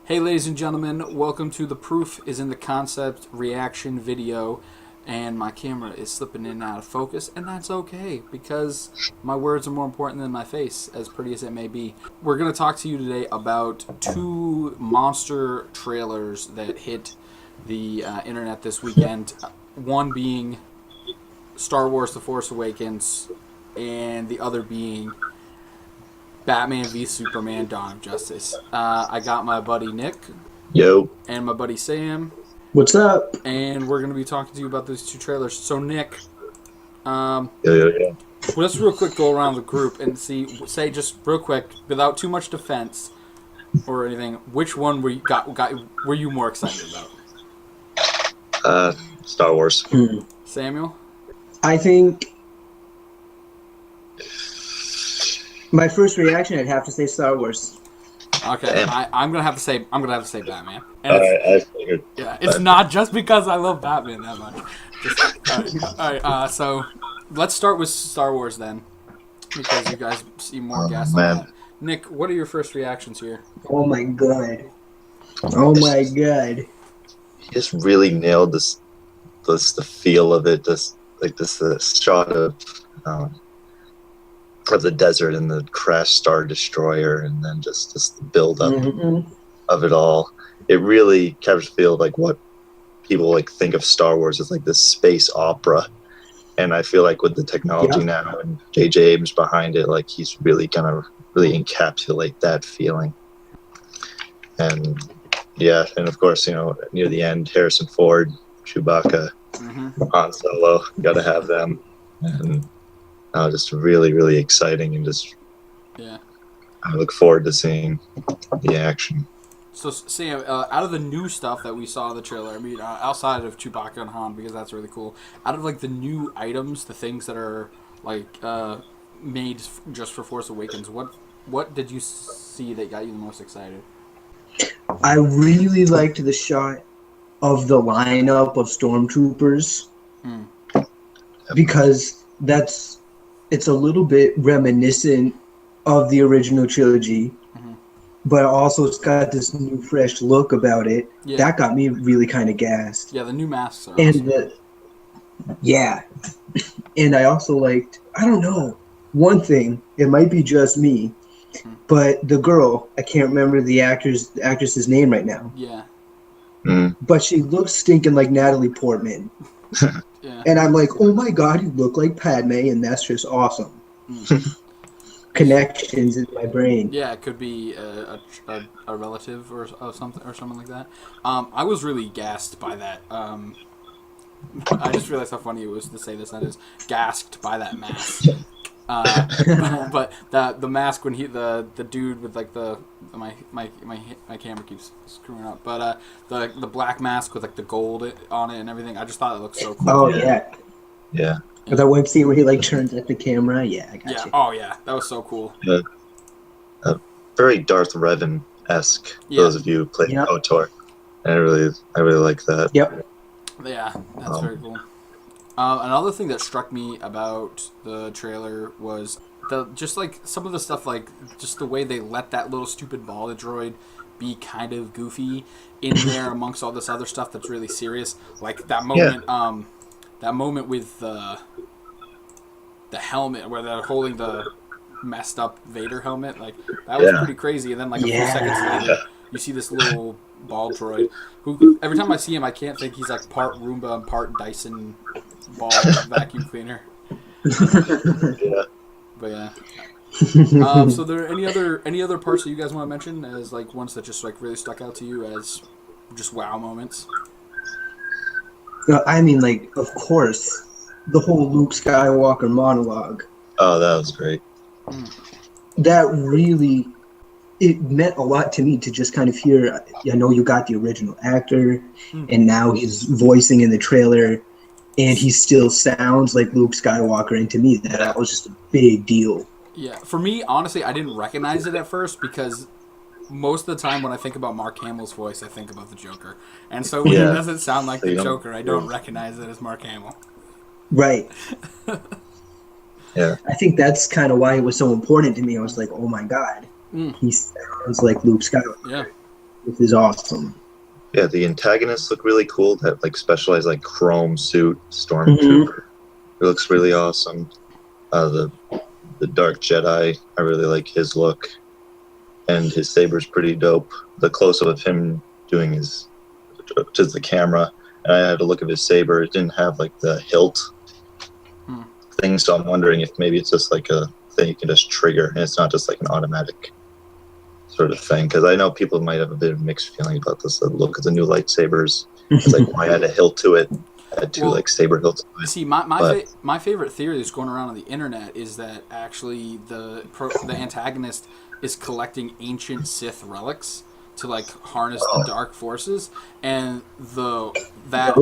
Hey ladies and gentlemen, welcome to The Proof is in the Concept reaction video, and my camera is slipping in and out of focus, and that's okay, because my words are more important than my face, as pretty as it may be. We're going to talk to you today about two monster trailers that hit the internet this weekend, one being Star Wars The Force Awakens, and the other being Batman v Superman: Dawn of Justice. I got my buddy Nick. Yo. And my buddy Sam. What's up? And we're going to be talking to you about these two trailers. So Nick, Yeah. let's real quick go around the group and say just real quick, without too much defense or anything, which one were you more excited about? Star Wars. Samuel? I think my first reaction, I'd have to say Star Wars. Okay, I'm gonna have to say Batman. And I figured. Yeah, it's not just because I love Batman that much. All right. So let's start with Star Wars then, because you guys seem more gassed on that. Nick, what are your first reactions here? Oh my god! Oh my god! He just really nailed the feel of it. This shot of the desert and the crashed Star Destroyer, and then just the build up of it all. It really captures the feel of like what people think of Star Wars as, like this space opera. And I feel like with the technology now and J.J. Abrams behind it, like he's really gonna encapsulate that feeling. And yeah, and of course, near the end, Harrison Ford, Chewbacca, Han Solo, gotta have them. And just really, really exciting, and just I look forward to seeing the action. So, Sam, out of the new stuff that we saw in the trailer, I mean, outside of Chewbacca and Han, because that's really cool, out of the new items, the things that are made just for Force Awakens, what did you see that got you the most excited? I really liked the shot of the lineup of stormtroopers because it's a little bit reminiscent of the original trilogy, but also it's got this new fresh look about it. Yeah. That got me really kind of gassed. Yeah, the new masks are awesome. And I also liked, I don't know, one thing, it might be just me, but the girl, I can't remember the actress's name right now. Yeah. But she looks stinking like Natalie Portman. Yeah. And I'm like, oh my god, you look like Padme, and that's just awesome. Connections in my brain. Yeah, it could be a relative or something like that. I was really gassed by that. I just realized how funny it was to say this. That is, gasped by that mask. But the mask when the dude with my camera keeps screwing up. But the black mask with the gold on it and everything. I just thought it looked so cool. Oh yeah. Yeah. That one scene where he turns at the camera. Yeah, I got you. Oh yeah, that was so cool. Very Darth Revan-esque. Those of you who played KOTOR. I really like that. Yep. Yeah, that's very cool. Another thing that struck me about the trailer was some of the stuff, just the way they let that little stupid ball droid be kind of goofy in there amongst all this other stuff that's really serious. Like that moment, that moment with the helmet where they're holding the messed up Vader helmet. That was pretty crazy. And then a few seconds later, you see this little ball droid who every time I see him, I can't think he's part Roomba and part Dyson ball vacuum cleaner. But yeah. So there any other parts that you guys want to mention as ones that just really stuck out to you as just wow moments? I mean, of course, the whole Luke Skywalker monologue. Oh, that was great. That really, it meant a lot to me to just kind of hear. I know you got the original actor, and now he's voicing in the trailer, and he still sounds like Luke Skywalker. And to me, that was just a big deal. Yeah, for me, honestly, I didn't recognize it at first because most of the time when I think about Mark Hamill's voice, I think about the Joker. And so when it doesn't sound like the Joker, I don't recognize it as Mark Hamill. Right. Yeah. I think that's kind of why it was so important to me. I was like, oh my god, he sounds like Luke Skywalker. Yeah. This is awesome. Yeah, the antagonists look really cool. That like specialized like chrome suit, stormtrooper. It looks really awesome. The Dark Jedi, I really like his look, and his saber's pretty dope. The close up of him doing his to the camera, and I had a look at his saber. It didn't have like the hilt thing, so I'm wondering if maybe it's just like a thing you can just trigger, and it's not just like an automatic sort of thing. Because I know people might have a bit of mixed feeling about this. The look of the new lightsabers, it's like why add a hilt to it? Add two like saber hilts to it. See, my favorite theory that's going around on the internet is that actually the antagonist is collecting ancient Sith relics to like harness the dark forces, and that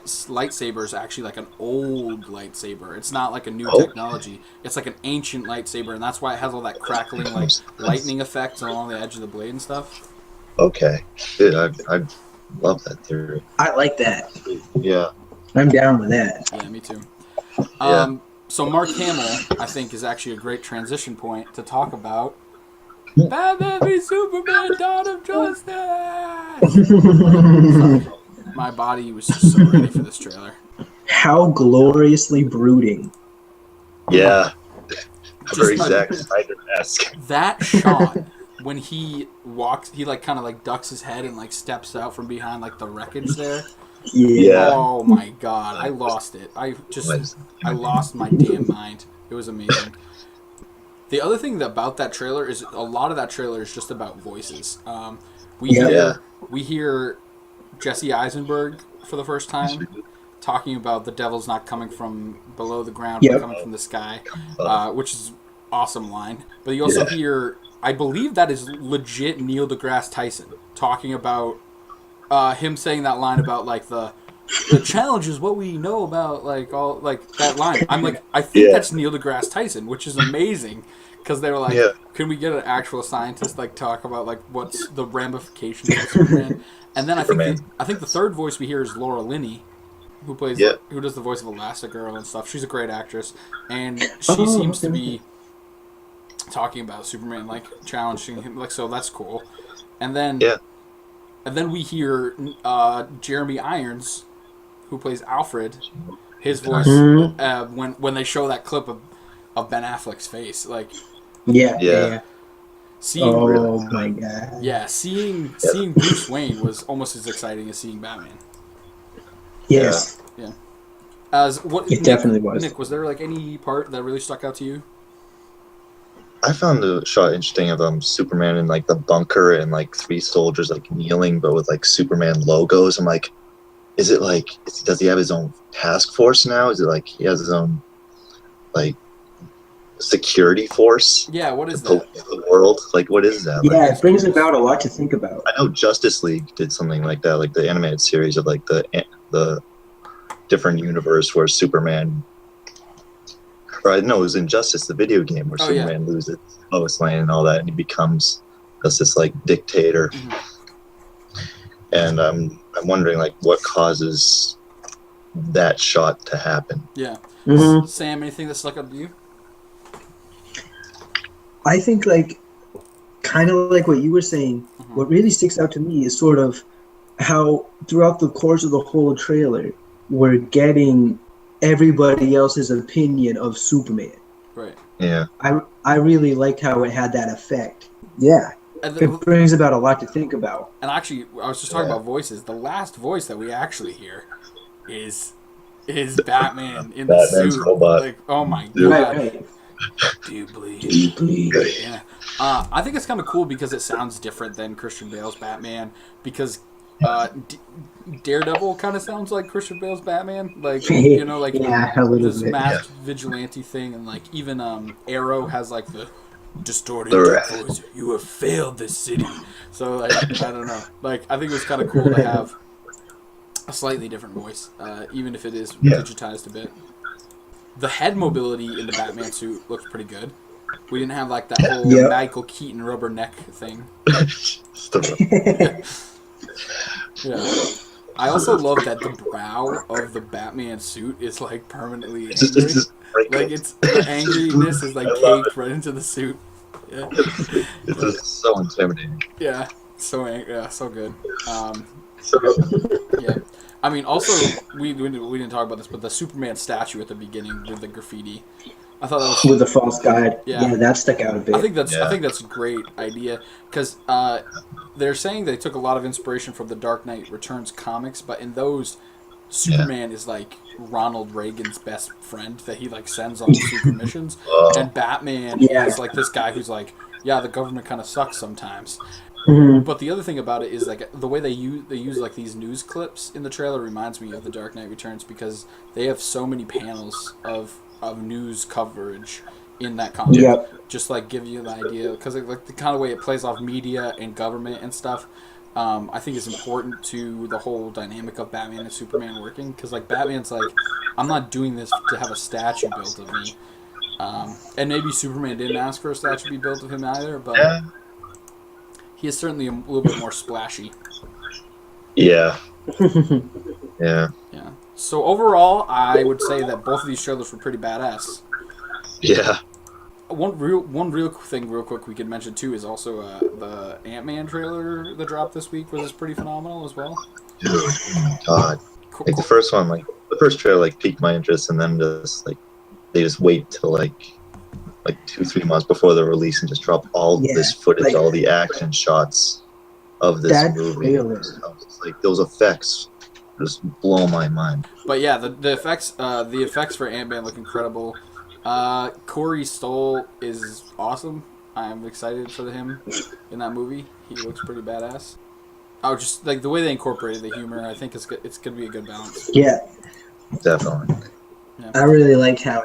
lightsaber is actually like an old lightsaber. It's not like a new technology. It's like an ancient lightsaber, and that's why it has all that crackling like lightning effects along the edge of the blade and stuff. Okay, dude, I love that theory. I like that. Yeah, I'm down with that. Yeah, me too. Yeah. So Mark Hamill, I think, is actually a great transition point to talk about Batman v Superman: Dawn of Justice. My body was just so ready for this trailer. How gloriously brooding. Yeah. Very Just Zack Snyder-esque. That shot when he walks, he like kind of like ducks his head and like steps out from behind like the wreckage there. Yeah. Oh my god, I lost it. I lost my damn mind. It was amazing. The other thing about that trailer is a lot of that trailer is just about voices. We hear Jesse Eisenberg for the first time talking about the devil's not coming from below the ground, but coming from the sky, which is an awesome line. But you also hear, I believe that is legit Neil deGrasse Tyson talking about him saying that line about like the challenge is what we know about like all like that line. I'm like, I think that's Neil deGrasse Tyson, which is amazing because they were like, can we get an actual scientist like talk about like what's the ramifications of Superman? And then I think the third voice we hear is Laura Linney, who plays who does the voice of Elastigirl and stuff. She's a great actress, and she seems to be talking about Superman, like challenging him, like, so that's cool. And then we hear Jeremy Irons, who plays Alfred, his voice when they show that clip of Ben Affleck's face, like seeing my god. Yeah, seeing Bruce Wayne was almost as exciting as seeing Batman. Yes. Yeah. As what it definitely was. Nick, was there like any part that really stuck out to you? I found the shot interesting of Superman in like the bunker and like three soldiers like kneeling but with like Superman logos. I'm like, is it like, does he have his own task force now? Is it like he has his own like security force? Yeah, what is that? Police the world? Like, what is that? Yeah, like, it brings about a lot to think about. I know Justice League did something like that, like the animated series of like the different universe where Superman, or I know it was Injustice, the video game where Superman loses Lois Lane and all that, and he becomes just this like dictator. And I'm wondering like what causes that shot to happen. Yeah. Sam, anything that stuck out to you? I think like kind of like what you were saying, what really sticks out to me is sort of how throughout the course of the whole trailer we're getting everybody else's opinion of Superman. Right. Yeah. I really liked how it had that effect. Yeah. It brings about a lot to think about. And actually, I was just talking about voices. The last voice that we actually hear is Batman in the suit. Robot. Like, oh my god. Right. Do you bleed? Yeah. I think it's kind of cool because it sounds different than Christian Bale's Batman. Because Daredevil kind of sounds like Christian Bale's Batman. Like, you know, like this masked vigilante thing, and like even Arrow has like the distorted voice. You have failed this city. So like, I don't know. Like, I think it was kind of cool to have a slightly different voice, even if it is digitized a bit. The head mobility in the Batman suit looks pretty good. We didn't have like that whole Michael Keaton rubber neck thing. Yeah. I also love that the brow of the Batman suit is like permanently angry. Like it's the angriness is like caked right into the suit. Yeah. It's just so intimidating. Yeah. So good. So, Yeah. I mean, also we didn't talk about this, but the Superman statue at the beginning with the graffiti, I thought that was With the false god. yeah. Yeah, that stuck out a I bit. think that's yeah, a great idea because they're saying they took a lot of inspiration from the Dark Knight Returns comics, but in those, yeah. Superman is like Ronald Reagan's best friend that he like sends on secret missions, Oh, and Batman Yeah. is like this guy who's like, yeah, the government kind of sucks sometimes. Mhm. But the other thing about it is like the way they use like these news clips in the trailer reminds me of the Dark Knight Returns because they have so many panels of news coverage in that comic. Yep. Just like give you an idea because like the kind of way it plays off media and government and stuff. I think is important to the whole dynamic of Batman and Superman working because like Batman's like, I'm not doing this to have a statue built of me, and maybe Superman didn't ask for a statue to be built of him either, but yeah, he is certainly a little bit more splashy. yeah, yeah, Yeah. So overall, I would say that both of these trailers were pretty badass. yeah. One real thing, real quick, we could mention too is also the Ant-Man trailer that dropped this week was pretty phenomenal as well. Dude, oh my God. Cool. Like the first one, like the first trailer, like piqued my interest, and then just like they just wait till like 2-3 months before the release and just drop all Yeah, this footage, like- all the action shots of this That movie. trailer. It's like those effects just blow my mind. But yeah, the effects for Ant-Man look incredible. Corey Stoll is awesome. I'm excited for him in that movie. He looks pretty badass. I would just like the way they incorporated the humor. I think it's gonna be a good balance. Yeah, Definitely. I really liked how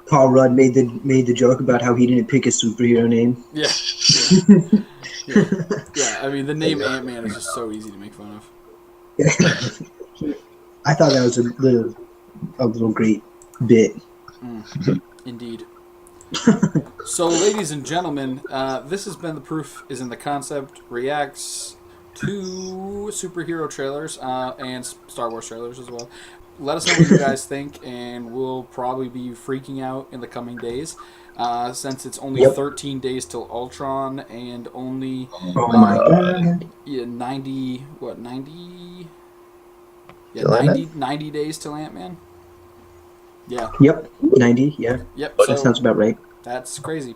Paul Rudd made the joke about how he didn't pick a superhero name. Yeah. Yeah. I mean, the name Ant-Man is just so easy to make fun of. I thought that was a little great bit. Indeed. So, ladies and gentlemen, this has been The Proof is in the Concept reacts to superhero trailers and Star Wars trailers as well. Let us know what you guys think, and we'll probably be freaking out in the coming days. Since it's only 13 days till Ultron and only Oh my god. 90 what 90 yeah Till 90 days till Ant-Man. Yeah. Yep. 90. Yeah. Yep. That So sounds about right. that's crazy.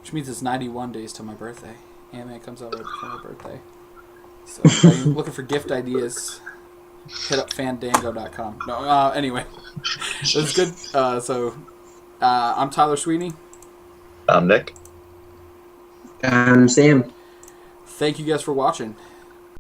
Which means it's 91 days till my birthday. Ant-Man comes out right before my birthday. So if you're looking for gift ideas, hit up fandango.com. No, anyway. It was good. I'm Tyler Sweeney. I'm Nick. Sam. Thank you guys for watching.